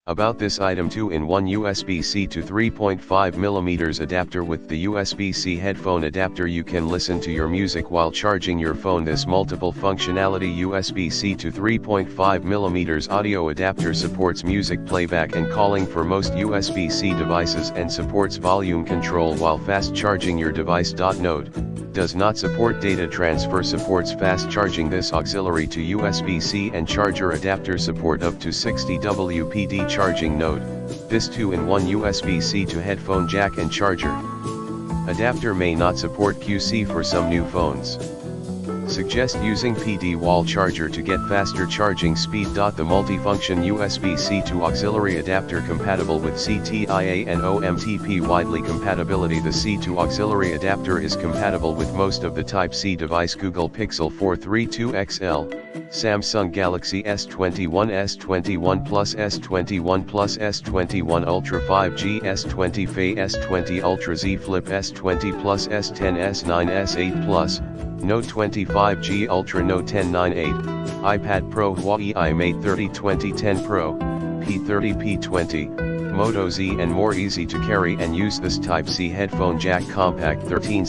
About this item: 2-in-1 USB-C to 3.5mm adapter. With the USB-C headphone adapter you can listen to your music while charging your phone. This multiple functionality USB-C to 3.5mm audio adapter supports music playback and calling for most USB-C devices and supports volume control while fast charging your device. Note: does not support data transfer, supports fast charging. This auxiliary to USB-C and charger adapter support up to 60 WPD charging. Note: this 2-in-1 USB-C to headphone jack and charger adapter may not support QC for some new phones. Suggest using PD wall charger to get faster charging speed. The multifunction USB-C to auxiliary adapter compatible with CTIA and OMTP widely compatibility. The C to auxiliary adapter is compatible with most of the Type-C device: Google Pixel 4 III II XL, Samsung Galaxy S21, S21 Plus, S21 Plus, S21 Ultra, 5G, S20 FE, S20 Ultra, Z Flip, S20 Plus, S10, S9, S8 Plus, Note 25G Ultra, Note 10 9/8, iPad Pro, Huawei iMate 30 2010 Pro, P30 P20, Moto Z and more. Easy to carry and use. This Type-C headphone jack compact 13